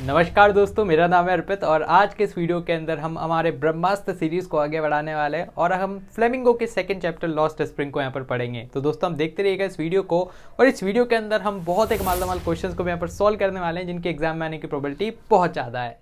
नमस्कार दोस्तों, मेरा नाम है अर्पित और आज के इस वीडियो के अंदर हम हमारे ब्रह्मास्त्र सीरीज़ को आगे बढ़ाने वाले हैं और हम फ्लेमिंगो के सेकंड चैप्टर लॉस्ट स्प्रिंग को यहाँ पर पढ़ेंगे। तो दोस्तों हम देखते रहिएगा इस वीडियो को और इस वीडियो के अंदर हम बहुत एक माल क्वेश्चंस को भी यहाँ पर सॉल्व करने वाले हैं जिनके एग्जाम में आने की प्रोबेबिलिटी बहुत ज़्यादा है।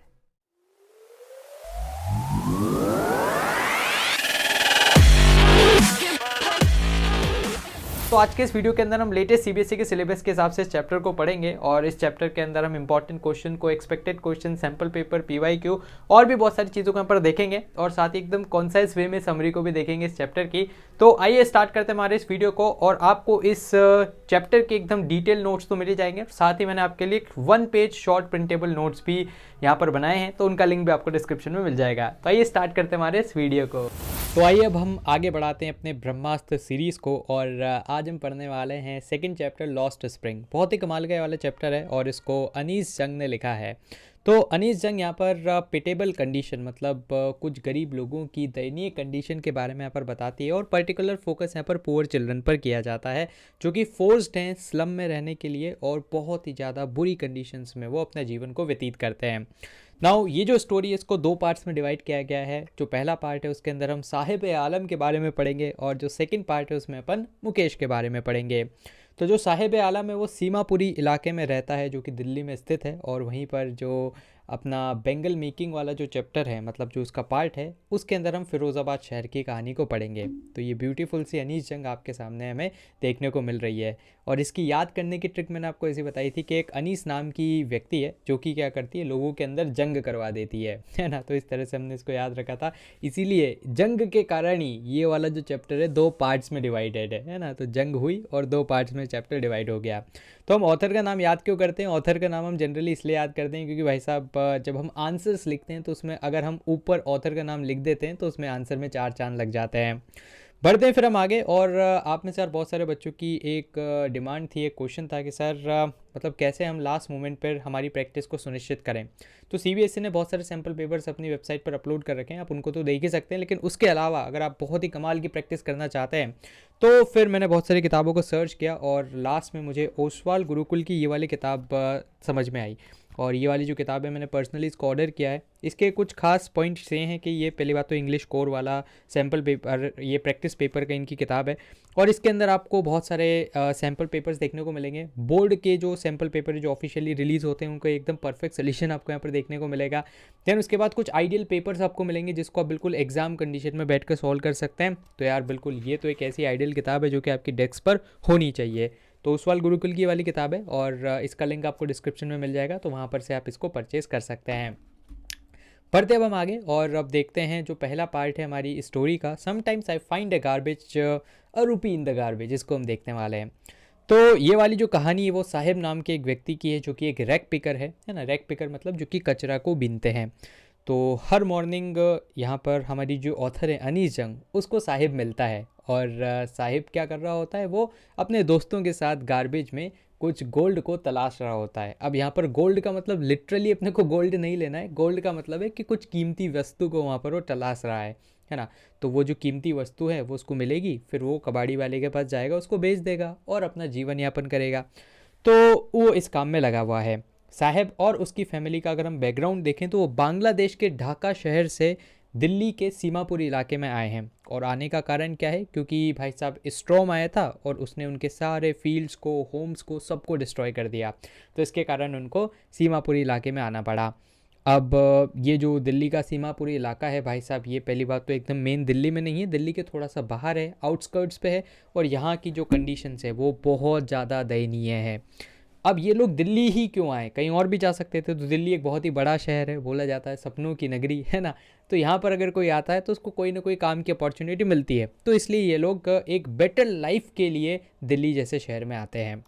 तो आज के इस वीडियो के अंदर हम लेटेस्ट सीबीएसई के सिलेबस के हिसाब से इस चैप्टर को पढ़ेंगे और इस चैप्टर के अंदर हम इंपॉर्टेंट क्वेश्चन को, expected question, sample paper, PYQ और भी बहुत सारी चीज़ों को यहाँ पर देखेंगे और साथ ही एकदम कॉन्साइज वे में समरी को भी देखेंगे इस चैप्टर की। तो आइए स्टार्ट करते हैं हमारे इस वीडियो को और आपको इस चैप्टर के एकदम डिटेल नोट्स तो मिल जाएंगे, साथ ही मैंने आपके लिए 1 पेज शॉर्ट प्रिंटेबल नोट्स भी यहाँ पर बनाए हैं, तो उनका लिंक भी आपको डिस्क्रिप्शन में मिल जाएगा। तो आइए स्टार्ट करते हैं हमारे इस वीडियो को। तो आइए अब हम आगे बढ़ाते हैं अपने ब्रह्मास्त्र सीरीज़ को और आज हम पढ़ने वाले हैं सेकंड चैप्टर लॉस्ट स्प्रिंग। बहुत ही कमाल का ये वाला चैप्टर है और इसको अनीस जंग ने लिखा है। तो अनीस जंग यहाँ पर पिटेबल कंडीशन मतलब कुछ गरीब लोगों की दयनीय कंडीशन के बारे में यहाँ पर बताती है और पर्टिकुलर फोकस यहाँ पर पुअर चिल्ड्रन पर किया जाता है जो कि फोर्स्ड हैं स्लम में रहने के लिए और बहुत ही ज़्यादा बुरी कंडीशंस में वो अपना जीवन को व्यतीत करते हैं। नाउ ये जो स्टोरी है इसको 2 पार्ट्स में डिवाइड किया गया है। जो पहला पार्ट है उसके अंदर हम साहिब आलम के बारे में पढ़ेंगे और जो सेकंड पार्ट है उसमें अपन मुकेश के बारे में पढ़ेंगे। तो जो साहिब आलम है वो सीमापुरी इलाके में रहता है जो कि दिल्ली में स्थित है और वहीं पर जो अपना बेंगल मेकिंग वाला जो चैप्टर है मतलब जो उसका पार्ट है उसके अंदर हम फिरोज़ाबाद शहर की कहानी को पढ़ेंगे। तो ये ब्यूटीफुल सी अनीस जंग आपके सामने हमें देखने को मिल रही है और इसकी याद करने की ट्रिक मैंने आपको ऐसी बताई थी कि एक अनीस नाम की व्यक्ति है जो कि क्या करती है, लोगों के अंदर जंग करवा देती है ना। तो इस तरह से हमने इसको याद रखा था, इसीलिए जंग के कारण ही ये वाला जो चैप्टर है 2 पार्ट्स में डिवाइडेड है ना। तो जंग हुई और 2 पार्ट्स में चैप्टर डिवाइड हो गया। तो हम ऑथर का नाम याद क्यों करते हैं? ऑथर का नाम हम जनरली इसलिए याद करते हैं क्योंकि भाई साहब जब हम आंसर्स लिखते हैं तो उसमें अगर हम ऊपर ऑथर का नाम लिख देते हैं तो उसमें आंसर में 4 चांद लग जाते हैं। बढ़ते हैं फिर हम आगे और आप में से यार बहुत सारे बच्चों की एक डिमांड थी, एक क्वेश्चन था कि सर मतलब कैसे हम लास्ट मोमेंट पर हमारी प्रैक्टिस को सुनिश्चित करें। तो सीबीएसई ने बहुत सारे सैम्पल पेपर्स अपनी वेबसाइट पर अपलोड कर रखे हैं, आप उनको तो देख ही सकते हैं, लेकिन उसके अलावा अगर आप बहुत ही कमाल की प्रैक्टिस करना चाहते हैं तो फिर मैंने बहुत सारी किताबों को सर्च किया और लास्ट में मुझे ओसवाल गुरुकुल की ये वाली किताब समझ में आई और ये वाली जो किताब है मैंने पर्सनली इसको ऑर्डर किया है। इसके कुछ खास पॉइंट्स ये हैं कि ये पहली बात तो इंग्लिश कोर वाला सैम्पल पेपर, ये प्रैक्टिस पेपर का इनकी किताब है और इसके अंदर आपको बहुत सारे सैम्पल पेपर्स देखने को मिलेंगे। बोर्ड के जो सैम्पल पेपर जो ऑफिशियली रिलीज़ होते हैं उनका एकदम परफेक्ट सोल्यूशन आपको यहाँ पर देखने को मिलेगा। दैन उसके बाद कुछ आइडियल पेपर्स आपको मिलेंगे जिसको आप बिल्कुल एग्जाम कंडीशन में बैठ कर सॉल्व कर सकते हैं। तो यार बिल्कुल ये तो एक ऐसी आइडियल किताब है जो कि आपकी डेस्क पर होनी चाहिए। तो ओसवाल गुरुकुल की वाली किताब है और इसका लिंक आपको डिस्क्रिप्शन में मिल जाएगा, तो वहाँ पर से आप इसको परचेज़ कर सकते हैं। पढ़ते अब हम आगे और अब देखते हैं जो पहला पार्ट है हमारी स्टोरी का, sometimes I find a garbage a rupee in the garbage, इसको हम देखने वाले हैं। तो ये वाली जो कहानी है वो साहिब नाम के एक व्यक्ति की है जो कि एक रैक पिकर है ना। रैक पिकर मतलब जो कि कचरा को बीनते हैं। तो हर मॉर्निंग यहाँ पर हमारी जो ऑथर है अनीस जंग, उसको साहिब मिलता है और साहिब क्या कर रहा होता है, वो अपने दोस्तों के साथ गार्बेज में कुछ गोल्ड को तलाश रहा होता है। अब यहाँ पर गोल्ड का मतलब लिटरली अपने को गोल्ड नहीं लेना है, गोल्ड का मतलब है कि कुछ कीमती वस्तु को वहाँ पर वो तलाश रहा है ना। तो वो जो कीमती वस्तु है वो उसको मिलेगी, फिर वो कबाड़ी वाले के पास जाएगा, उसको बेच देगा और अपना जीवन यापन करेगा। तो वो इस काम में लगा हुआ है। साहब और उसकी फैमिली का अगर हम बैकग्राउंड देखें तो वो बांग्लादेश के ढाका शहर से दिल्ली के सीमापुर इलाके में आए हैं और आने का कारण क्या है, क्योंकि भाई साहब स्ट्रॉम आया था और उसने उनके सारे फील्ड्स को, होम्स को, सबको डिस्ट्रॉय कर दिया। तो इसके कारण उनको सीमापुरी इलाके में आना पड़ा। अब ये जो दिल्ली का सीमापुरी इलाका है भाई साहब, ये पहली बात तो एकदम मेन दिल्ली में नहीं है, दिल्ली के थोड़ा सा बाहर है, आउटस्कर्ट्स पे है और यहाँ की जो कंडीशंस है वो बहुत ज़्यादा दयनीय है। अब ये लोग दिल्ली ही क्यों आए, कहीं और भी जा सकते थे। तो दिल्ली एक बहुत ही बड़ा शहर है, बोला जाता है सपनों की नगरी है ना। तो यहाँ पर अगर कोई आता है तो उसको कोई ना कोई काम की अपॉर्चुनिटी मिलती है, तो इसलिए ये लोग एक बेटर लाइफ के लिए दिल्ली जैसे शहर में आते हैं।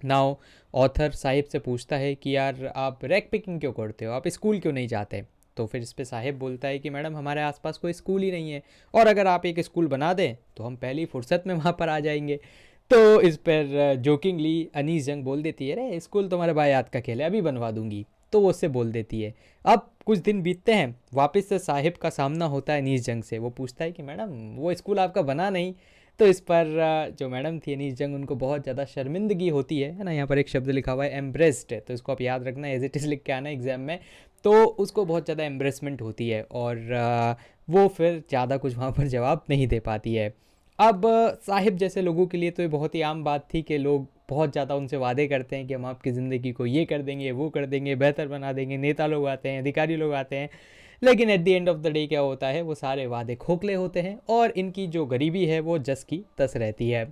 नाउ ऑथर साहिब से पूछता है कि यार आप रैक पिकिंग क्यों करते हो, आप स्कूल क्यों नहीं जाते? तो फिर इस पे साहिब बोलता है कि मैडम हमारे आसपास कोई स्कूल ही नहीं है और अगर आप एक स्कूल बना दें तो हम पहली फुर्सत में वहाँ पर आ जाएंगे। तो इस पर जोकिंगली अनीस जंग बोल देती है, अरे स्कूल तुम्हारे भाई याद का खेल है, अभी बनवा दूंगी। तो वो उससे बोल देती है। अब कुछ दिन बीतते हैं, वापस से साहिब का सामना होता है अनीस जंग से। वो पूछता है कि मैडम वो स्कूल आपका बना नहीं, तो इस पर जो मैडम थी अनीस जंग, उनको बहुत ज़्यादा शर्मिंदगी होती है ना। यहाँ पर एक शब्द लिखा हुआ है एम्ब्रेस्ड, तो इसको आप याद रखना, एज इट इज़ लिख के आना एग्जाम में। तो उसको बहुत ज़्यादा एम्ब्रेसमेंट होती है और वो फिर ज़्यादा कुछ वहाँ पर जवाब नहीं दे पाती है। अब साहिब जैसे लोगों के लिए तो ये बहुत ही आम बात थी कि लोग बहुत ज़्यादा उनसे वादे करते हैं कि हम आपकी ज़िंदगी को ये कर देंगे, वो कर देंगे, बेहतर बना देंगे। नेता लोग आते हैं, अधिकारी लोग आते हैं, लेकिन at the end of the day क्या होता है, वो सारे वादे खोखले होते हैं और इनकी जो गरीबी है वो जस की तस रहती है।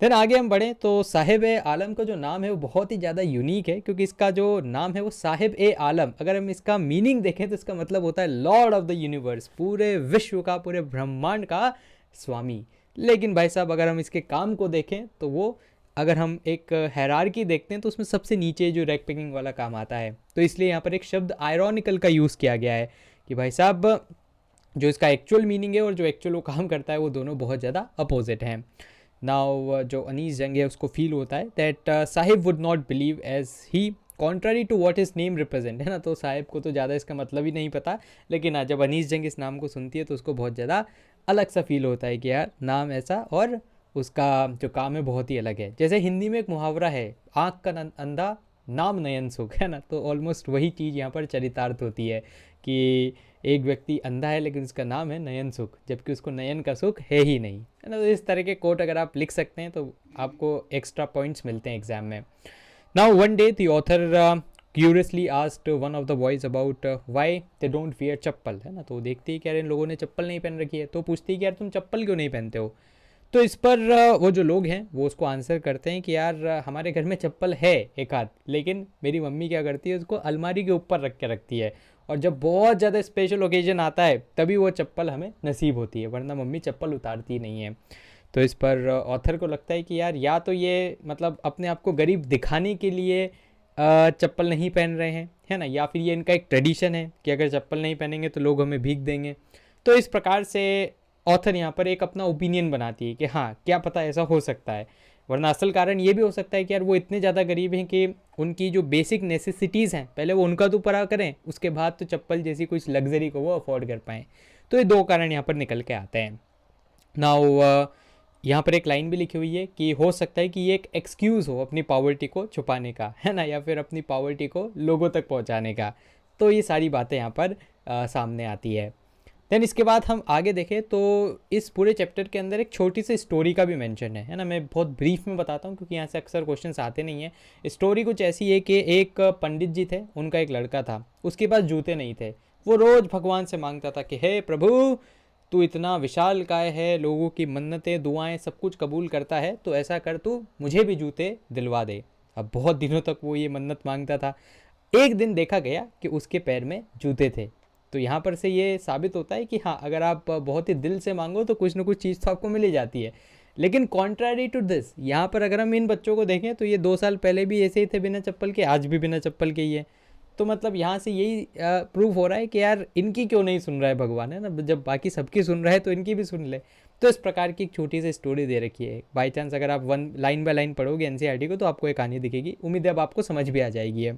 देन आगे हम बढ़ें तो साहिब ए आलम का जो नाम है वो बहुत ही ज़्यादा यूनिक है, क्योंकि इसका जो नाम है वो साहिब ए आलम, अगर हम इसका मीनिंग देखें तो इसका मतलब होता है लॉर्ड ऑफ द यूनिवर्स, पूरे विश्व का, पूरे ब्रह्मांड का स्वामी। लेकिन भाई साहब अगर हम इसके काम को देखें तो वो, अगर हम एक हायरार्की देखते हैं तो उसमें सबसे नीचे जो रैक पिकिंग वाला काम आता है। तो इसलिए यहाँ पर एक शब्द आयरॉनिकल का यूज़ किया गया है कि भाई साहब जो इसका एक्चुअल मीनिंग है और जो एक्चुअल वो काम करता है वो दोनों बहुत ज़्यादा अपोजिट हैं। नाउ जो अनीस जंग है उसको फील होता है that Saheb would not believe as he contrary to what is name represent, है ना। तो साहिब को तो ज़्यादा इसका मतलब ही नहीं पता, लेकिन जब अनीस जंग इस नाम को सुनती है तो उसको बहुत ज़्यादा अलग सा फील होता है कि यार नाम ऐसा और उसका जो काम है बहुत ही अलग है। जैसे हिंदी में एक मुहावरा है, आँख का अंधा नाम नयन सुख, है ना। तो ऑलमोस्ट वही चीज़ यहाँ पर चरितार्थ होती है कि एक व्यक्ति अंधा है लेकिन उसका नाम है नयन सुख, जबकि उसको नयन का सुख है ही नहीं, है ना। तो इस तरह के कोट अगर आप लिख सकते हैं तो आपको एक्स्ट्रा पॉइंट्स मिलते हैं एग्जाम में। Now one day the author curiously asked one of the boys about why they don't wear chappal, है ना। तो देखती है कि यार इन लोगों ने चप्पल नहीं पहन रखी है, तो पूछती है कि यार तुम चप्पल क्यों नहीं पहनते हो। तो इस पर वो जो लोग हैं वो उसको आंसर करते हैं कि यार हमारे घर में चप्पल है एक आध, लेकिन मेरी मम्मी क्या करती है उसको अलमारी के ऊपर रख के रखती है, और जब बहुत ज़्यादा स्पेशल ओकेजन आता है तभी वो चप्पल हमें नसीब होती है, वरना मम्मी चप्पल उतारती नहीं है। तो इस पर ऑथर को लगता है कि यार या तो ये मतलब अपने आप को गरीब दिखाने के लिए चप्पल नहीं पहन रहे हैं, है ना, या फिर ये इनका एक ट्रेडिशन है कि अगर चप्पल नहीं पहनेंगे तो लोग हमें भीख देंगे। तो इस प्रकार से ऑथर यहाँ पर एक अपना ओपिनियन बनाती है कि हाँ क्या पता ऐसा हो सकता है, वरना असल कारण ये भी हो सकता है कि यार वो इतने ज़्यादा गरीब हैं कि उनकी जो बेसिक नेसेसिटीज़ हैं पहले वो उनका तो पूरा करें, उसके बाद तो चप्पल जैसी कुछ लग्जरी को वो अफोर्ड कर पाएँ। तो ये दो कारण यहाँ पर निकल के आते हैं। नाउ यहाँ पर एक लाइन भी लिखी हुई है कि हो सकता है कि ये एक एक्सक्यूज़ हो अपनी पॉवर्टी को छुपाने का, है ना, या फिर अपनी पॉवर्टी को लोगों तक पहुँचाने का। तो ये सारी बातें यहाँ पर सामने आती है। देन इसके बाद हम आगे देखें तो इस पूरे चैप्टर के अंदर एक छोटी सी स्टोरी का भी मेंशन है ना। मैं बहुत ब्रीफ में बताता हूँ क्योंकि यहाँ से अक्सर क्वेश्चंस आते नहीं हैं। स्टोरी कुछ ऐसी है कि एक पंडित जी थे, उनका एक लड़का था, उसके पास जूते नहीं थे। वो रोज़ भगवान से मांगता था कि हे प्रभु, तू इतना विशाल काय है, लोगों की मन्नतें दुआएं सब कुछ कबूल करता है, तो ऐसा कर तू मुझे भी जूते दिलवा दे। अब बहुत दिनों तक वो ये मन्नत मांगता था। एक दिन देखा गया कि उसके पैर में जूते थे। तो यहाँ पर से ये साबित होता है कि हाँ, अगर आप बहुत ही दिल से मांगो तो कुछ ना कुछ चीज़ तो आपको मिल ही जाती है। लेकिन कॉन्ट्रारी टू दिस, यहाँ पर अगर हम इन बच्चों को देखें तो ये 2 साल पहले भी ऐसे ही थे बिना चप्पल के, आज भी बिना चप्पल के ही है। तो मतलब यहाँ से यही प्रूव हो रहा है कि यार इनकी क्यों नहीं सुन रहा है भगवान, है ना। जब बाकी सबकी सुन रहा है तो इनकी भी सुन ले। तो इस प्रकार की एक छोटी सी स्टोरी दे रखी है। बाई चांस अगर आप लाइन बाय लाइन पढ़ोगे एनसीईआरटी को तो आपको एक कहानी दिखेगी। उम्मीद है अब आपको समझ भी आ जाएगी है।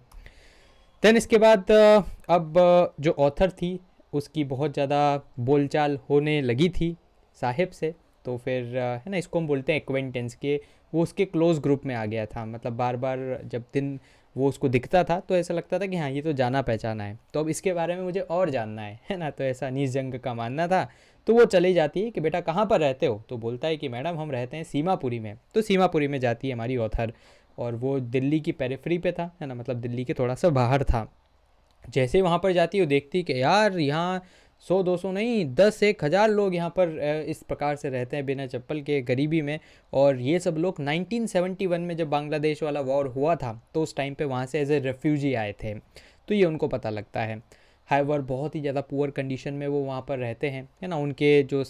देन इसके बाद अब जो ऑथर थी उसकी बहुत ज़्यादा बोलचाल होने लगी थी साहिब से, तो फिर है ना, इसको हम बोलते हैं एक्वेंटेंस के, वो उसके क्लोज ग्रुप में आ गया था। मतलब बार बार जब दिन वो उसको दिखता था तो ऐसा लगता था कि हाँ ये तो जाना पहचाना है, तो अब इसके बारे में मुझे और जानना है ना। तो ऐसा अनीस जंग का मानना था। तो वो चली जाती है कि बेटा कहाँ पर रहते हो, तो बोलता है कि मैडम हम रहते हैं सीमापुरी में। तो सीमापुरी में जाती है हमारी ऑथर, और वो दिल्ली की पेरिफेरी पे था, है ना, मतलब दिल्ली के थोड़ा सा बाहर था। जैसे वहाँ पर जाती है वो देखती कि यार यहाँ 100-200 नहीं 10-1000 लोग यहाँ पर इस प्रकार से रहते हैं बिना चप्पल के, गरीबी में। और ये सब लोग 1971 में जब बांग्लादेश वाला वॉर हुआ था तो उस टाइम पे वहाँ से एज ए रेफ्यूजी आए थे। तो ये उनको पता लगता है। हाइवर बहुत ही ज़्यादा पुअर कंडीशन में वो वहाँ पर रहते हैं, है ना। उनके जो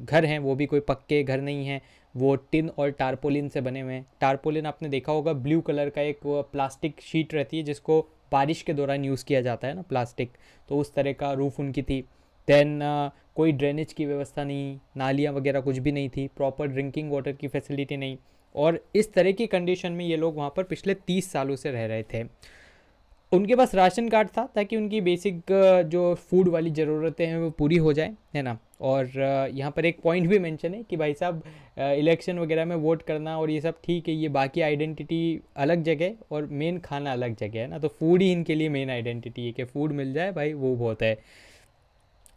घर हैं वो भी कोई पक्के घर नहीं हैं, वो टिन और टारपोलिन से बने हुए हैं। टारपोलिन आपने देखा होगा, ब्लू कलर का एक प्लास्टिक शीट रहती है जिसको बारिश के दौरान यूज़ किया जाता है ना, प्लास्टिक। तो उस तरह का रूफ़ उनकी थी। देन कोई ड्रेनेज की व्यवस्था नहीं, नालियाँ वगैरह कुछ भी नहीं थी, प्रॉपर ड्रिंकिंग वाटर की फैसिलिटी नहीं। और इस तरह की कंडीशन में ये लोग वहाँ पर पिछले 30 सालों से रह रहे थे। उनके पास राशन कार्ड था ताकि उनकी बेसिक जो फूड वाली ज़रूरतें हैं वो पूरी हो जाए, है ना। और यहाँ पर एक पॉइंट भी मेंशन है कि भाई साहब इलेक्शन वगैरह में वोट करना और ये सब ठीक है, ये बाकी आइडेंटिटी अलग जगह और मेन खाना अलग जगह है ना, तो फूड ही इनके लिए मेन आइडेंटिटी है कि फूड मिल जाए भाई वो बहुत है।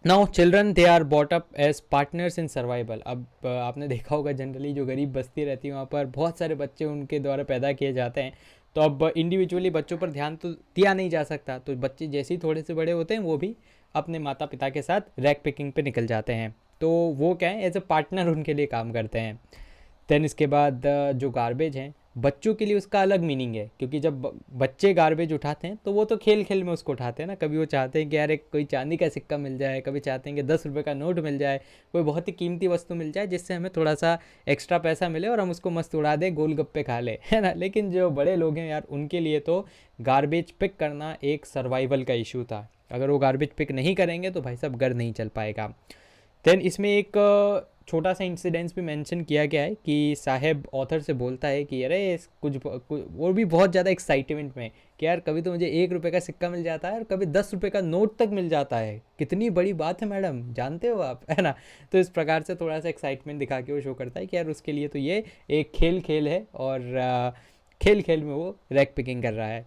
Now children they are bought up as partners in survival. अब आपने देखा होगा जनरली जो गरीब बस्ती रहती है वहाँ पर बहुत सारे बच्चे उनके द्वारा पैदा किए जाते हैं, तो अब इंडिविजुअली बच्चों पर ध्यान तो दिया नहीं जा सकता, तो बच्चे जैसे ही थोड़े से बड़े होते हैं वो भी अपने माता पिता के साथ रैक पिकिंग पे निकल जाते हैं, तो वो क्या है एज ए पार्टनर उनके लिए काम करते हैं। देन इसके बाद जो गार्बेज हैं बच्चों के लिए उसका अलग मीनिंग है, क्योंकि जब बच्चे गार्बेज उठाते हैं तो वो तो खेल खेल में उसको उठाते हैं ना, कभी वो चाहते हैं कि यार एक कोई चांदी का सिक्का मिल जाए, कभी चाहते हैं कि 10 रुपये का नोट मिल जाए, कोई बहुत ही कीमती वस्तु मिल जाए जिससे हमें थोड़ा सा एक्स्ट्रा पैसा मिले और हम उसको मस्त उड़ा दें, गोलगप्पे खा ले, है ना। लेकिन जो बड़े लोग हैं यार उनके लिए तो गार्बेज पिक करना एक सर्वाइवल का इशू था, अगर वो गार्बेज पिक नहीं करेंगे तो भाई साहब घर नहीं चल पाएगा। देन इसमें एक छोटा सा इंसिडेंस भी मेंशन किया गया है कि साहेब ऑथर से बोलता है कि अरे कुछ वो भी बहुत ज़्यादा एक्साइटमेंट में कि यार कभी तो मुझे 1 रुपये का सिक्का मिल जाता है और कभी 10 रुपये का नोट तक मिल जाता है, कितनी बड़ी बात है मैडम, जानते हो आप, है ना। तो इस प्रकार से थोड़ा सा एक्साइटमेंट दिखा के वो शो करता है कि यार उसके लिए तो ये एक खेल है और खेल खेल में वो रैक पिकिंग कर रहा है।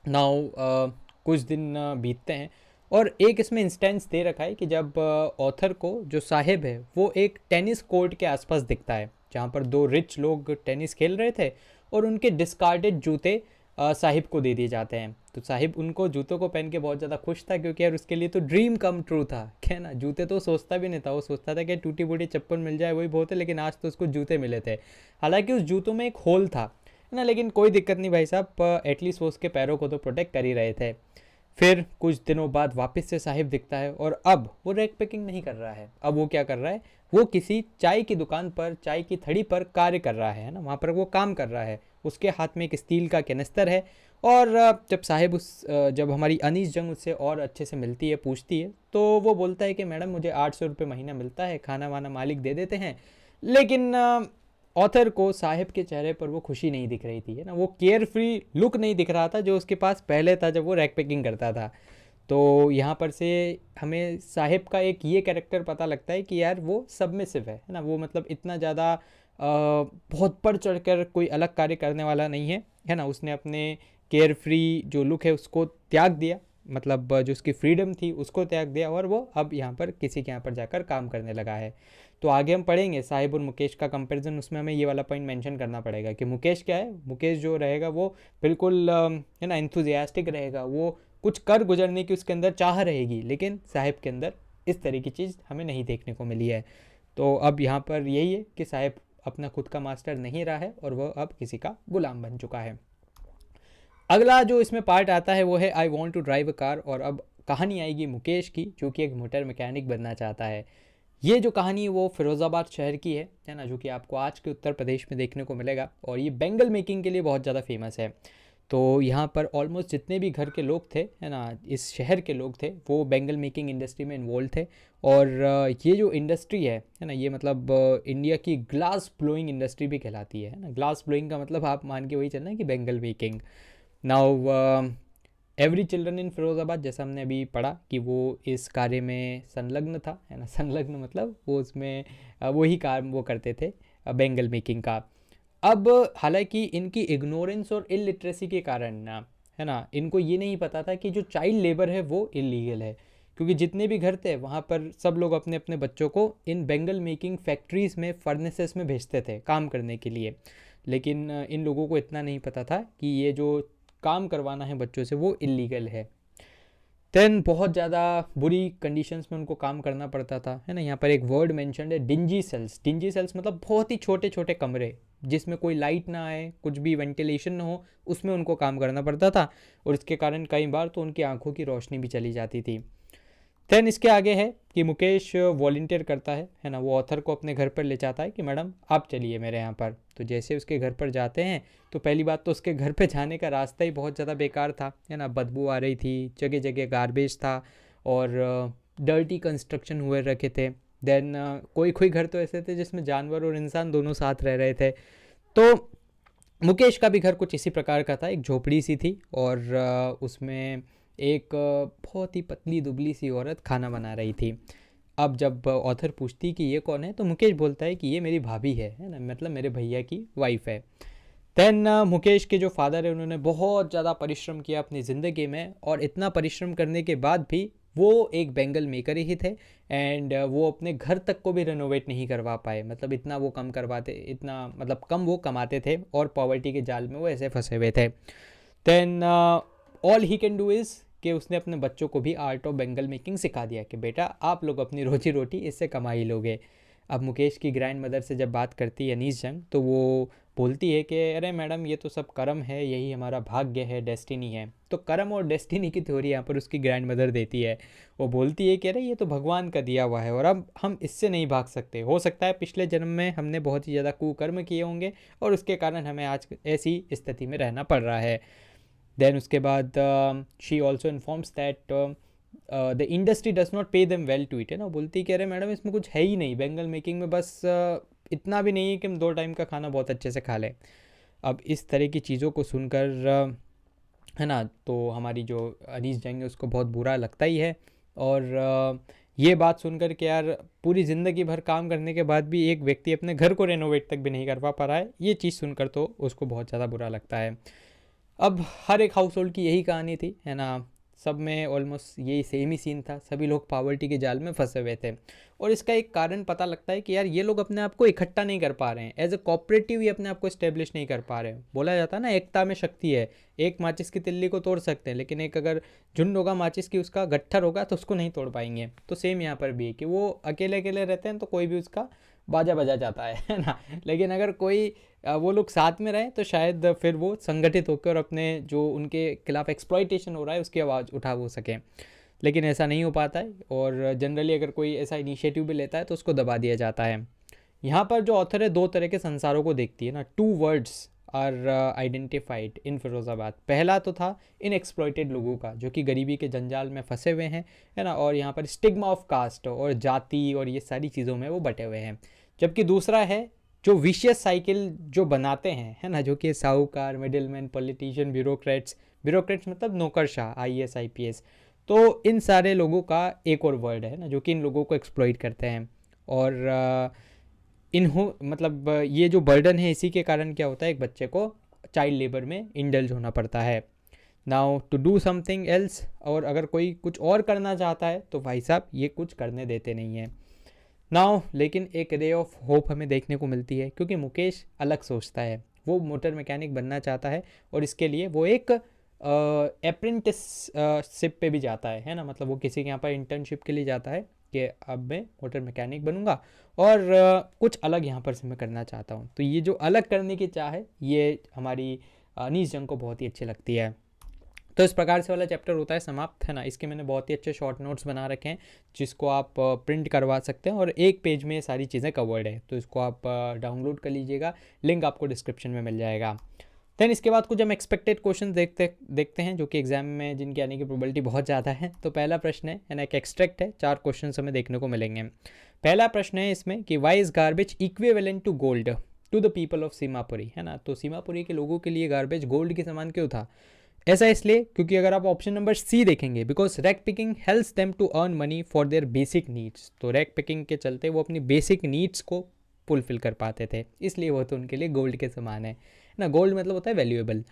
नाउ कुछ दिन बीतते हैं और एक इसमें इंस्टेंस दे रखा है कि जब ऑथर को जो साहिब है वो एक टेनिस कोर्ट के आसपास दिखता है जहाँ पर 2 रिच लोग टेनिस खेल रहे थे और उनके डिस्कार्डेड जूते साहिब को दे दिए जाते हैं। तो साहिब उनको जूतों को पहन के बहुत ज़्यादा खुश था, क्योंकि यार उसके लिए तो ड्रीम कम ट्रू था, क्या ना, जूते तो सोचता भी नहीं था, वो सोचता था कि टूटी फूटी चप्पल मिल जाए वही बहुत है, लेकिन आज तो उसको जूते मिले थे। हालांकि उस जूतों में एक होल था, है ना, लेकिन कोई दिक्कत नहीं भाई साहब, एटलीस्ट वो उसके पैरों को तो प्रोटेक्ट कर ही रहे थे। फिर कुछ दिनों बाद वापस से साहिब दिखता है और अब वो रैक पैकिंग नहीं कर रहा है, अब वो क्या कर रहा है, वो किसी चाय की दुकान पर चाय की थड़ी पर कार्य कर रहा है ना, वहाँ पर वो काम कर रहा है, उसके हाथ में एक स्टील का कैनिस्टर है। और जब साहिब जब हमारी अनीस जंग उससे और अच्छे से मिलती है, पूछती है, तो वो बोलता है कि मैडम मुझे 800 रुपये महीना मिलता है, खाना वाना मालिक दे देते हैं। लेकिन ऑथर को साहिब के चेहरे पर वो खुशी नहीं दिख रही थी, है ना, वो केयर फ्री लुक नहीं दिख रहा था जो उसके पास पहले था जब वो रैक पैकिंग करता था। तो यहाँ पर से हमें साहिब का एक ये कैरेक्टर पता लगता है कि यार वो सबमिसिव है ना, वो मतलब इतना ज़्यादा बहुत बढ़ चढ़ कर कोई अलग कार्य करने वाला नहीं है ना, उसने अपने केयर फ्री जो लुक है उसको त्याग दिया, मतलब जो उसकी फ्रीडम थी उसको त्याग दिया और वो अब यहाँ पर किसी के यहाँ पर जाकर काम करने लगा है। तो आगे हम पढ़ेंगे साहिब और मुकेश का कंपैरिजन, उसमें हमें ये वाला पॉइंट मेंशन करना पड़ेगा कि मुकेश क्या है, मुकेश जो रहेगा वो बिल्कुल है ना एंथुजियास्टिक रहेगा, वो कुछ कर गुजरने की उसके अंदर चाह रहेगी, लेकिन साहिब के अंदर इस तरह की चीज़ हमें नहीं देखने को मिली है। तो अब यहाँ पर यही है कि साहिब अपना खुद का मास्टर नहीं रहा है और वह अब किसी का गुलाम बन चुका है। अगला जो इसमें पार्ट आता है वो है I want to drive a car, और अब कहानी आएगी मुकेश की जो कि एक मोटर मैकेनिक बनना चाहता है। ये जो कहानी है वो फिरोज़ाबाद शहर की है ना, जो कि आपको आज के उत्तर प्रदेश में देखने को मिलेगा, और ये बेंगल मेकिंग के लिए बहुत ज़्यादा फेमस है। तो यहाँ पर ऑलमोस्ट जितने भी घर के लोग थे, है ना, इस शहर के लोग थे, वो बेंगल मेकिंग इंडस्ट्री में इन्वॉल्व थे। और ये जो इंडस्ट्री है ना, ये मतलब इंडिया की ग्लास ब्लोइंग इंडस्ट्री भी कहलाती है ना। ग्लास ब्लोइंग का मतलब आप मान के वही चलना कि Bengal making. Now every children in Firozabad, जैसा हमने अभी पढ़ा कि वो इस कार्य में संलग्न था, है ना, संलग्न मतलब वो उसमें वही काम वो करते थे बेंगल मेकिंग का। अब हालांकि इनकी इग्नोरेंस और इलिटरेसी के कारण ना, है ना, इनको ये नहीं पता था कि जो चाइल्ड लेबर है वो इलीगल है, क्योंकि जितने भी घर थे वहाँ पर सब लोग अपने अपने बच्चों को इन बेंगल मेकिंग फैक्ट्रीज़ में फर्नेसेस में भेजते थे काम करने के लिए। लेकिन इन लोगों को इतना नहीं पता था कि ये जो काम करवाना है बच्चों से वो इलीगल है। देन बहुत ज़्यादा बुरी कंडीशंस में उनको काम करना पड़ता था, है ना। यहाँ पर एक वर्ड मेंशन्ड है डिंजी सेल्स। डिंजी सेल्स मतलब बहुत ही छोटे छोटे कमरे जिसमें कोई लाइट ना आए, कुछ भी वेंटिलेशन ना हो, उसमें उनको काम करना पड़ता था, और इसके कारण कई बार तो उनकी आंखों की रोशनी भी चली जाती थी। देन इसके आगे है कि मुकेश वॉलंटियर करता है ना, वो ऑथर को अपने घर पर ले जाता है कि मैडम आप चलिए मेरे यहाँ पर। तो जैसे उसके घर पर जाते हैं तो पहली बात तो उसके घर पे जाने का रास्ता ही बहुत ज़्यादा बेकार था, है ना, बदबू आ रही थी, जगह जगह गार्बेज था और डर्टी कंस्ट्रक्शन हुए रखे थे। देन कोई कोई घर तो ऐसे थे जिसमें जानवर और इंसान दोनों साथ रह रहे थे। तो मुकेश का भी घर कुछ इसी प्रकार का था, एक झोपड़ी सी थी और उसमें एक बहुत ही पतली दुबली सी औरत खाना बना रही थी। अब जब ऑथर पूछती कि ये कौन है, तो मुकेश बोलता है कि ये मेरी भाभी है ना, मतलब मेरे भैया की वाइफ है। देन मुकेश के जो फादर है उन्होंने बहुत ज़्यादा परिश्रम किया अपनी ज़िंदगी में, और इतना परिश्रम करने के बाद भी वो एक बेंगल मेकर ही थे, एंड वो अपने घर तक को भी रेनोवेट नहीं करवा पाए, मतलब इतना वो कम करवाते, इतना मतलब कम वो कमाते थे, और पॉवर्टी के जाल में वो ऐसे फंसे हुए थे। Then all he can do is कि उसने अपने बच्चों को भी आर्ट ऑफ बेंगल मेकिंग सिखा दिया कि बेटा आप लोग अपनी रोजी रोटी इससे कमा ही लोगे। अब मुकेश की ग्रैंड मदर से जब बात करती है अनीस जंग, तो वो बोलती है कि अरे मैडम ये तो सब कर्म है, यही हमारा भाग्य है, डेस्टिनी है। तो कर्म और डेस्टिनी की थ्योरी यहाँ पर उसकी ग्रैंड मदर देती है। वो बोलती है कि अरे ये तो भगवान का दिया हुआ है और अब हम इससे नहीं भाग सकते। हो सकता है पिछले जन्म में हमने बहुत ही ज़्यादा कुकर्म किए होंगे और उसके कारण हमें आज ऐसी स्थिति में रहना पड़ रहा है। देन उसके बाद she also informs that the industry does not pay them well to it, है ना। बोलती है कि अरे मैडम इसमें कुछ है ही नहीं, बेंगल मेकिंग में बस इतना भी नहीं है कि हम 2 टाइम का खाना बहुत अच्छे से खा लें। अब इस तरह की चीज़ों को सुनकर है ना, तो हमारी जो अनीस जंग है उसको बहुत बुरा लगता ही है। और ये बात सुनकर कि यार पूरी ज़िंदगी भर काम करने के बाद भी एक व्यक्ति अपने घर को रेनोवेट तक भी नहीं कर पा रहा है, ये चीज़ सुनकर तो उसको बहुत ज़्यादा बुरा लगता है। अब हर एक हाउस होल्ड की यही कहानी थी, है ना। सब में ऑलमोस्ट यही सेम ही सीन था, सभी लोग पॉवर्टी के जाल में फंसे हुए थे। और इसका एक कारण पता लगता है कि यार ये लोग अपने आप को इकट्ठा नहीं कर पा रहे हैं, एज ए कोऑपरेटिव ही अपने आप को इस्टेब्लिश नहीं कर पा रहे हैं। बोला जाता है ना, एकता में शक्ति है। एक माचिस की तिल्ली को तोड़ सकते हैं, लेकिन एक अगर झुंड होगा माचिस की, उसका गट्ठर होगा, तो उसको नहीं तोड़ पाएंगे। तो सेम यहाँ पर भी है कि वो अकेले अकेले रहते हैं तो कोई भी उसका बाजा बजा जाता है ना। लेकिन अगर कोई वो लोग साथ में रहें तो शायद फिर वो संगठित होकर अपने जो उनके खिलाफ एक्सप्लॉइटेशन हो रहा है उसकी आवाज़ उठा वो सकें। लेकिन ऐसा नहीं हो पाता है, और जनरली अगर कोई ऐसा इनिशिएटिव भी लेता है तो उसको दबा दिया जाता है। यहाँ पर जो ऑथर है 2 तरह के संसारों को देखती है ना। 2 words are identified in Firozabad. पहला तो था इन एक्सप्लॉइटेड लोगों का, जो कि गरीबी के जंजाल में फंसे हुए हैं, है ना, और यहाँ पर स्टिग्मा ऑफ कास्ट और जाति और ये सारी चीज़ों में वो बटे हुए हैं। जबकि दूसरा है जो विशियस साइकिल जो बनाते हैं, है ना, जो कि साहूकार, मिडिलमैन, पॉलिटिशियन, ब्यूरोक्रेट्स मतलब नौकरशाह, IAS IPS। तो इन सारे लोगों का एक और वर्ड है ना, जो कि इन लोगों को एक्सप्लॉइट करते हैं। और इन्हों मतलब ये जो बर्डन है, इसी के कारण क्या होता है, एक बच्चे को चाइल्ड लेबर में इंडल्ज होना पड़ता है। Now to do something else, और अगर कोई कुछ और करना चाहता है तो भाई साहब ये कुछ करने देते नहीं हैं। नाउ लेकिन एक रे ऑफ होप हमें देखने को मिलती है, क्योंकि मुकेश अलग सोचता है। वो मोटर मैकेनिक बनना चाहता है, और इसके लिए वो एक अप्रेंटिसशिप पे भी जाता है ना, मतलब वो किसी के यहाँ पर इंटर्नशिप के लिए जाता है कि अब मैं मोटर मैकेनिक बनूंगा, और कुछ अलग यहाँ पर से मैं करना चाहता हूँ। तो ये जो अलग करने की चाह है, ये हमारी अनीस जंग को बहुत ही अच्छी लगती है। तो इस प्रकार से वाला चैप्टर होता है समाप्त, है ना। इसके मैंने बहुत ही अच्छे शॉर्ट नोट्स बना रखे हैं, जिसको आप प्रिंट करवा सकते हैं, और एक पेज में सारी चीज़ें कवर्ड है, तो इसको आप डाउनलोड कर लीजिएगा, लिंक आपको डिस्क्रिप्शन में मिल जाएगा। देन इसके बाद कुछ हम एक्सपेक्टेड क्वेश्चन देखते हैं, जो कि एग्जाम में जिनके आने की प्रोबेबिलिटी बहुत ज़्यादा है। तो पहला प्रश्न है ना, एक एक्सट्रैक्ट है, 4 क्वेश्चन हमें देखने को मिलेंगे। पहला प्रश्न है इसमें कि why is garbage equivalent to gold to the people of Seemapuri, है ना। तो सीमापुरी के लोगों के लिए गार्बेज गोल्ड के समान क्यों था? ऐसा इसलिए क्योंकि अगर आप ऑप्शन नंबर सी देखेंगे, because rag picking helps them to earn money for their basic needs. तो रैक पिकिंग के चलते वो अपनी बेसिक नीड्स को फुलफिल कर पाते थे, इसलिए वो तो उनके लिए गोल्ड के समान है ना। गोल्ड मतलब होता है valuable.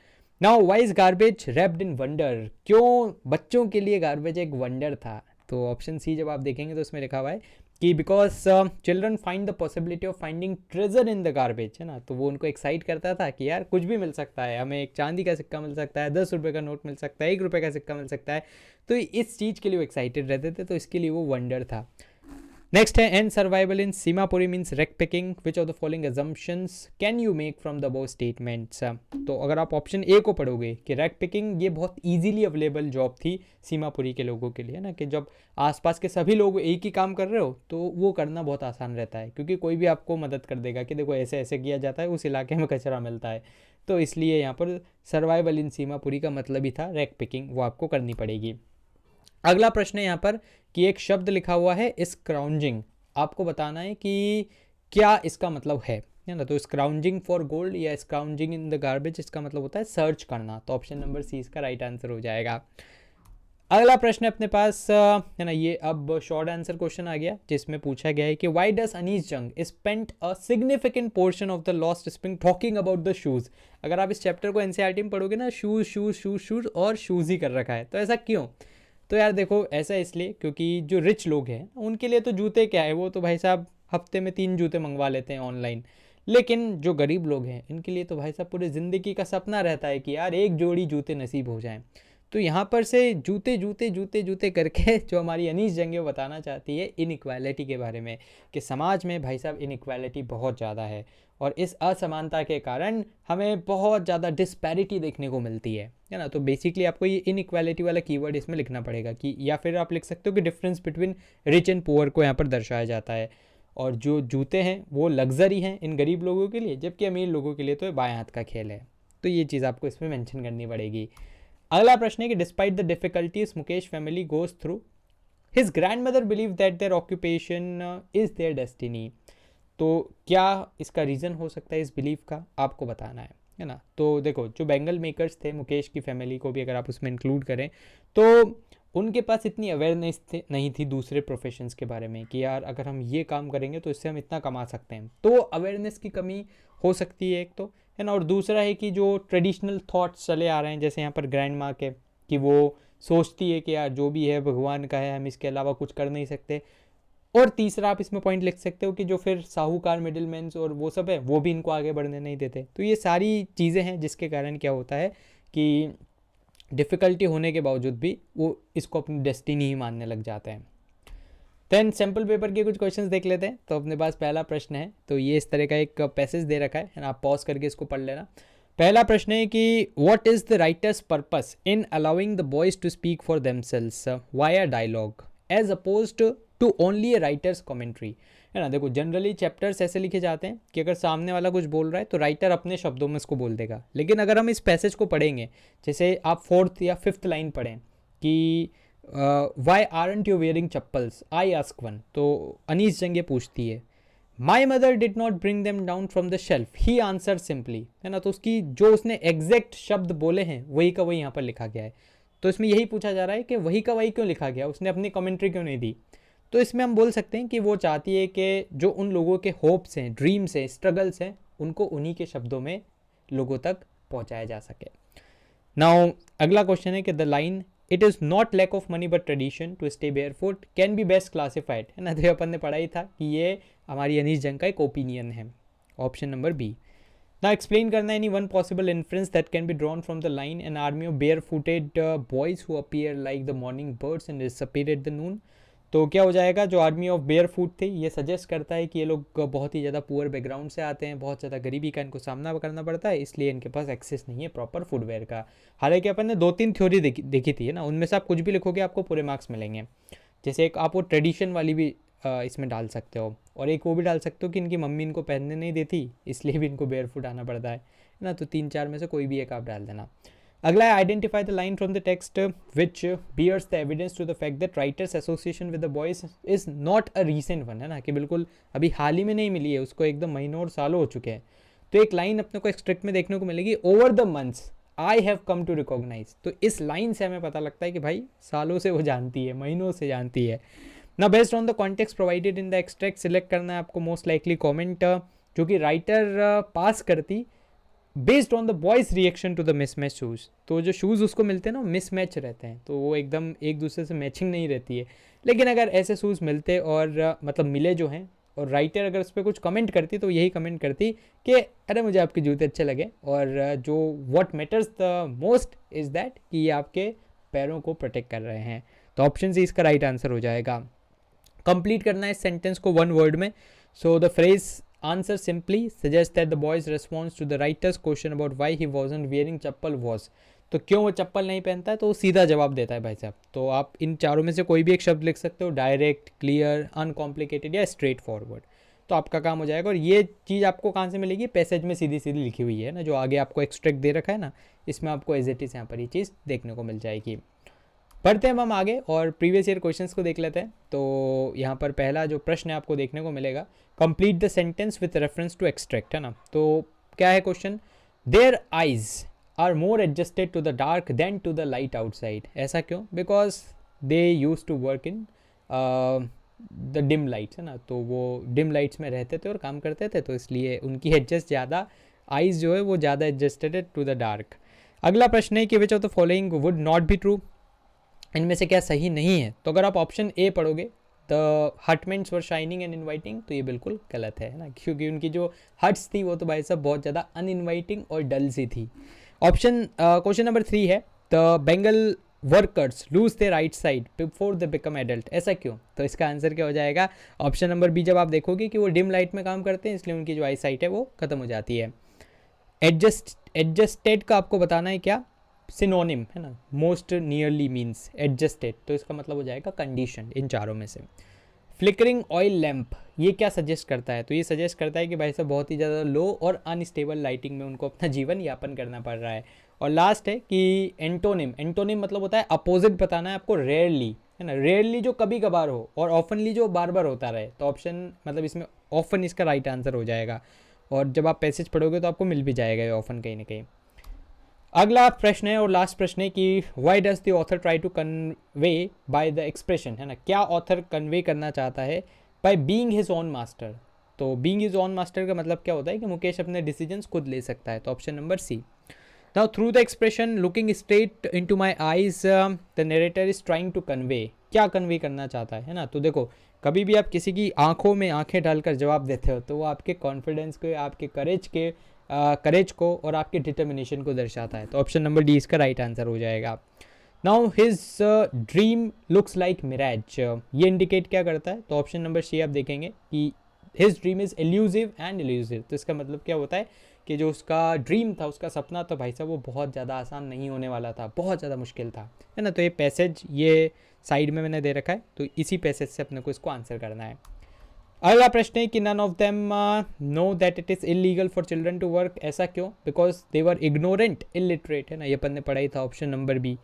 Now why is garbage wrapped in wonder, क्यों बच्चों के लिए गार्बेज एक वंडर था? तो ऑप्शन सी जब आप देखेंगे तो उसमें लिखा हुआ है कि because children find the possibility of finding treasure in the garbage, है ना। तो वो उनको एक्साइट करता था कि यार कुछ भी मिल सकता है, हमें एक चांदी का सिक्का मिल सकता है, 10 रुपये का नोट मिल सकता है, 1 रुपये का सिक्का मिल सकता है। तो इस चीज़ के लिए वो एक्साइटेड रहते थे, तो इसके लिए वो वंडर था। नेक्स्ट है and survival in Seemapuri means rag picking, which of the following assumptions can you make from the above statements. तो अगर आप ऑप्शन ए को पढ़ोगे कि रैक पिकिंग ये बहुत इजीली अवेलेबल जॉब थी सीमापुरी के लोगों के लिए, ना, कि जब आसपास के सभी लोग एक ही काम कर रहे हो तो वो करना बहुत आसान रहता है, क्योंकि कोई भी आपको मदद कर देगा कि देखो ऐसे ऐसे किया जाता है, उस इलाके में कचरा मिलता है। तो इसलिए यहाँ पर सर्वाइवल इन सीमापुरी का मतलब ही था रैक पिकिंग, वो आपको करनी पड़ेगी। अगला प्रश्न है यहाँ पर कि एक शब्द लिखा हुआ है स्क्राउंजिंग, आपको बताना है कि क्या इसका मतलब है ना। तो स्क्राउंजिंग फॉर गोल्ड या स्क्राउंजिंग इन द गार्बेज, इसका मतलब होता है सर्च करना। तो ऑप्शन नंबर सी इसका राइट आंसर हो जाएगा। अगला प्रश्न अपने पास है ना, ये अब शॉर्ट आंसर क्वेश्चन आ गया जिसमें पूछा गया है कि व्हाई डज अनीस जंग spent a significant portion of the lost spring talking about the shoes. अगर आप इस चैप्टर को एनसीईआरटी में पढ़ोगे ना, शूज शूज शूज शूज और शूज ही कर रखा है, तो ऐसा क्यों? तो यार देखो, ऐसा इसलिए क्योंकि जो रिच लोग हैं उनके लिए तो जूते क्या है, वो तो भाई साहब हफ्ते में 3 जूते मंगवा लेते हैं ऑनलाइन। लेकिन जो गरीब लोग हैं इनके लिए तो भाई साहब पूरी ज़िंदगी का सपना रहता है कि यार एक जोड़ी जूते नसीब हो जाएं। तो यहाँ पर से जूते जूते जूते जूते करके जो हमारी अनीस जंग वो बताना चाहती है इनइक्वालिटी के बारे में, कि समाज में भाई साहब इनइक्वालिटी बहुत ज़्यादा है और इस असमानता के कारण हमें बहुत ज़्यादा डिस्पैरिटी देखने को मिलती है ना। तो बेसिकली आपको ये इनइक्वालिटी वाला कीवर्ड इसमें लिखना पड़ेगा, कि या फिर आप लिख सकते हो कि difference between rich and poor को यहाँ पर दर्शाया जाता है। और जो जूते हैं वो लग्जरी हैं इन गरीब लोगों के लिए, जबकि अमीर लोगों के लिए तो बाएं हाथ का खेल है। तो ये चीज़ आपको इसमें मेंशन करनी पड़ेगी। अगला प्रश्न है कि despite the difficulties Mukesh family goes through, his grand mother believe that their occupation is their destiny. तो क्या इसका रीज़न हो सकता है इस बिलीफ का, आपको बताना है ना। तो देखो, जो बैंगल मेकर्स थे मुकेश की फैमिली को भी अगर आप उसमें इंक्लूड करें तो उनके पास इतनी अवेयरनेस नहीं थी दूसरे प्रोफेशंस के बारे में, कि यार अगर हम ये काम करेंगे तो इससे हम इतना कमा सकते हैं। तो अवेयरनेस की कमी हो सकती है एक तो, है ना। और दूसरा है कि जो ट्रेडिशनल थॉट्स चले आ रहे हैं, जैसे यहाँ पर ग्रैंड माँ के, कि वो सोचती है कि यार जो भी है भगवान का है, हम इसके अलावा कुछ कर नहीं सकते। और तीसरा आप इसमें पॉइंट लिख सकते हो कि जो फिर साहूकार मिडिल मैन्स और वो सब है, वो भी इनको आगे बढ़ने नहीं देते। तो ये सारी चीज़ें हैं जिसके कारण क्या होता है कि डिफ़िकल्टी होने के बावजूद भी वो इसको अपनी डेस्टिनी ही मानने लग जाते हैं। देन सैम्पल पेपर के कुछ क्वेश्चंस देख लेते हैं। तो अपने पास पहला प्रश्न है, तो ये इस तरह का एक पैसेज दे रखा है ना, आप पॉज करके इसको पढ़ लेना। पहला प्रश्न है कि what is the writer's purpose in allowing the boys to speak for themselves via dialogue as opposed to only a writer's commentary, है ना। देखो, जनरली चैप्टर्स ऐसे लिखे जाते हैं कि अगर सामने वाला कुछ बोल रहा है तो राइटर अपने शब्दों में इसको बोल देगा। लेकिन अगर हम इस पैसेज को पढ़ेंगे, जैसे आप 4th या 5th लाइन पढ़ें कि why aren't you wearing chappals I ask one, तो अनीस जंग ये पूछती है my mother did not bring them down from the shelf he answer simply, है ना। तो उसकी जो उसने एग्जैक्ट शब्द बोले हैं वही का वही यहाँ पर लिखा गया है। तो इसमें यही पूछा जा रहा है कि वही का वही क्यों लिखा गया, उसने अपनी कमेंट्री क्यों नहीं दी। तो इसमें हम बोल सकते हैं कि वो चाहती है कि जो उन लोगों के होप्स हैं, ड्रीम्स हैं, स्ट्रगल्स हैं, उनको उन्हीं के शब्दों में लोगों तक पहुंचाया जा सके। नाउ अगला क्वेश्चन है कि the line it is not lack of money but tradition to stay barefoot can be best classified, है ना। तो अपन ने पढ़ा ही था कि ये हमारी अनीस जंग का एक ओपिनियन है, ऑप्शन नंबर बी। ना एक्सप्लेन करना any one possible inference that can be drawn from the line an army of bare footed boys who appear like the morning birds and disappear at the noon. तो क्या हो जाएगा, जो army of bear फूट थे ये suggest करता है कि ये लोग बहुत ही ज़्यादा पुअर बैकग्राउंड से आते हैं, बहुत ज़्यादा गरीबी का इनको सामना करना पड़ता है, इसलिए इनके पास एक्सेस नहीं है प्रॉपर फुटवेयर का। हालांकि अपन ने 2-3 थ्योरी देखी थी, है ना, उनमें से आप कुछ भी लिखोगे आपको पूरे मार्क्स मिलेंगे। जैसे एक आप वो ट्रेडिशन वाली भी इसमें डाल सकते हो, और एक वो भी डाल सकते हो कि इनकी मम्मी इनको पहनने नहीं देती इसलिए भी इनको बेयर फुट आना पड़ता है ना। तो 3-4 में से कोई भी एक आप डाल देना। अगला है identify the line from the text which bears the evidence to the fact that writer's association with the boys is not a recent one, है ना, कि बिल्कुल अभी हाल ही में नहीं मिली है, उसको एकदम महीनों और सालों हो चुके हैं। तो एक लाइन अपने को एक्सट्रैक्ट में देखने को मिलेगी, over the months I have come to recognise. तो इस लाइन से हमें पता लगता है कि भाई सालों से वो जानती है, महीनों से जानती है ना। Based on the context provided in the extract select करना है आपको मोस्ट लाइकली कॉमेंट जो कि राइटर पास करती based on the boys reaction to the mismatch shoes. तो जो शूज़ उसको मिलते हैं ना मिसमैच रहते हैं, तो वो एकदम एक दूसरे से मैचिंग नहीं रहती है। लेकिन अगर ऐसे शूज़ मिलते और मतलब मिले जो हैं, और राइटर अगर उस पर कुछ कमेंट करती तो यही कमेंट करती कि अरे मुझे आपके जूते अच्छे लगे, और जो what matters the most is that कि ये आपके पैरों को प्रोटेक्ट कर रहे हैं। तो ऑप्शन सी इसका राइट आंसर हो जाएगा। कंप्लीट करना है इस सेंटेंस को 1 वर्ड में। So the phrase answer simply suggests that the boy's response to the writer's question about why he wasn't wearing chappal was, तो क्यों वो चप्पल नहीं पहनता है, तो वो सीधा जवाब देता है भाई साहब। तो आप इन चारों में से कोई भी एक शब्द लिख सकते हो, डायरेक्ट, क्लियर, अनकॉम्प्लिकेटेड या स्ट्रेट फॉरवर्ड, तो आपका काम हो जाएगा। और ये चीज़ आपको कहाँ से मिलेगी, पैसेज में सीधी सीधी लिखी हुई है ना, जो आगे आपको एक्सट्रैक्ट दे रखा है ना, इसमें आपको एज इट इज़ यहाँ पर ये चीज़ देखने को मिल जाएगी। बढ़ते हैं हम आगे और प्रीवियस ईयर क्वेश्चंस को देख लेते हैं। तो यहाँ पर पहला जो प्रश्न है आपको देखने को मिलेगा, complete the sentence with reference to extract, है ना। तो क्या है question, their eyes are more adjusted to the dark than to the light outside. ऐसा क्यों? Because they use to work in the dim lights, है ना, तो वो डिम लाइट्स में रहते थे और काम करते थे, तो इसलिए उनकी एडजस्ट ज़्यादा, आइज़ जो है वो ज़्यादा एडजस्टेड टू द डार्क। अगला प्रश्न है कि which of the following would not be true, इनमें से क्या सही नहीं है? तो अगर आप ऑप्शन ए पढ़ोगे, the hutments were shining and inviting, तो ये बिल्कुल गलत है ना, क्योंकि उनकी जो हट्स थी वो तो भाई साहब बहुत ज़्यादा अनइन्वाइटिंग और डल सी थी। ऑप्शन क्वेश्चन नंबर 3 है, the bangle workers lose their right side before they become adult. ऐसा क्यों? तो इसका आंसर क्या हो जाएगा? Option number B. जब आप देखोगे कि वो डिम लाइट में काम करते हैं, इसलिए उनकी जो आई साइट है वो खत्म हो जाती है। एडजस्टेड का आपको बताना है क्या सिनोनिम, है ना, मोस्ट नियरली मीन्स एडजस्टेड, तो इसका मतलब हो जाएगा कंडीशन इन चारों में से। फ्लिकरिंग ऑयल लैम्प, ये क्या सजेस्ट करता है? तो ये सजेस्ट करता है कि भाई साहब बहुत ही ज़्यादा लो और अनस्टेबल लाइटिंग में उनको अपना जीवन यापन करना पड़ रहा है। और लास्ट है कि एंटोनिम, एंटोनिम मतलब होता है अपोजिट बताना है आपको, रेयरली, है ना, रेयरली जो कभी कभार हो और ऑफनली जो बार बार होता रहे, तो ऑप्शन मतलब इसमें ऑफन इसका राइट आंसर हो जाएगा। और जब आप पैसेज पढ़ोगे तो आपको मिल भी जाएगा ये ऑफन कहीं ना कहीं। अगला प्रश्न है और लास्ट प्रश्न है कि why does the author try to convey by the expression, है ना, क्या ऑथर कन्वे करना चाहता है by being his own master? तो बीइंग हिज ओन मास्टर का मतलब क्या होता है कि मुकेश अपने डिसीजंस खुद ले सकता है, तो option number C. Now through the expression looking straight into my eyes the narrator is trying to convey, क्या कन्वे करना चाहता है ना? तो देखो, कभी भी आप किसी की आंखों में आंखें डालकर जवाब देते हो तो वो आपके कॉन्फिडेंस को, आपके करेज को और आपके डिटर्मिनेशन को दर्शाता है, तो ऑप्शन नंबर डी इसका राइट आंसर हो जाएगा। Now his dream looks like mirage, ये इंडिकेट क्या करता है? तो ऑप्शन नंबर सी आप देखेंगे कि his dream is elusive and elusive, तो इसका मतलब क्या होता है कि जो उसका ड्रीम था, उसका सपना था भाई साहब, वो बहुत ज़्यादा आसान नहीं होने वाला था, बहुत ज़्यादा मुश्किल था, है ना। तो ये पैसेज ये साइड में मैंने दे रखा है, तो इसी पैसेज से अपने को इसको आंसर करना है। अगला प्रश्न है कि none of them know that it is illegal for children to work. ऐसा क्यों? Because they were ignorant illiterate, है ना, ये अपन ने पढ़ा ही था, ऑप्शन नंबर बी।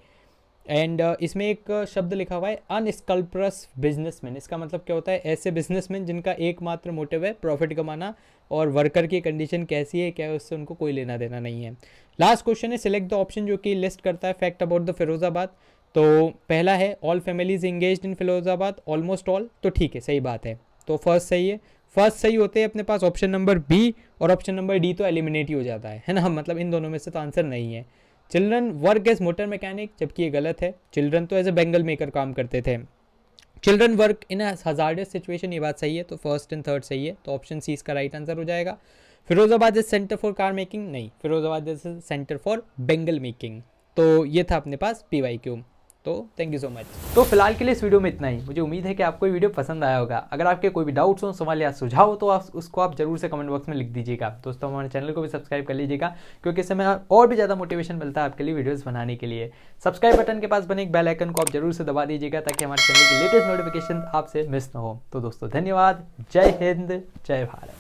एंड इसमें एक शब्द लिखा हुआ है अनस्कल्परस बिजनेसमैन, इसका मतलब क्या होता है? ऐसे बिजनेसमैन जिनका एकमात्र मोटिव है प्रॉफिट कमाना और वर्कर की कंडीशन कैसी है क्या है उससे उनको कोई लेना देना नहीं है। लास्ट क्वेश्चन है सिलेक्ट द ऑप्शन, जो कि लिस्ट करता है फैक्ट अबाउट द फिरोजाबाद। तो पहला है ऑल फैमिलीज इंगेज्ड इन फिरोजाबाद, ऑलमोस्ट ऑल, तो ठीक है, सही बात है, तो फर्स्ट सही है। फर्स्ट सही होते हैं अपने पास ऑप्शन नंबर बी और ऑप्शन नंबर डी तो एलिमिनेट ही हो जाता है ना, मतलब इन दोनों में से तो आंसर नहीं है। Children work as motor mechanic, जबकि ये गलत है, चिल्ड्रन तो एज ए बेंगल मेकर काम करते थे। Children work in a hazardous situation, ये बात सही है, तो फर्स्ट एंड थर्ड सही है, तो ऑप्शन सी इसका राइट आंसर हो जाएगा। Firozabad is centre for car making, नहीं, Firozabad is centre for bangle making. तो ये था अपने पास PYQ। तो थैंक यू सो मच। तो फिलहाल के लिए इस वीडियो में इतना ही। मुझे उम्मीद है कि आपको ये वीडियो पसंद आया होगा। अगर आपके कोई भी डाउट्स हो, सवाल या सुझाव हो तो उसको आप जरूर से कमेंट बॉक्स में लिख दीजिएगा। दोस्तों हमारे चैनल को भी सब्सक्राइब कर लीजिएगा, क्योंकि इससे हमें और भी ज़्यादा मोटिवेशन मिलता है आपके लिए वीडियोज़ बनाने के लिए। सब्सक्राइब बटन के पास बने एक बेल आइकन को आप जरूर से दबा दीजिएगा, ताकि हमारे चैनल की लेटेस्ट नोटिफिकेशन आपसे मिस ना हो। तो दोस्तों धन्यवाद, जय हिंद, जय भारत।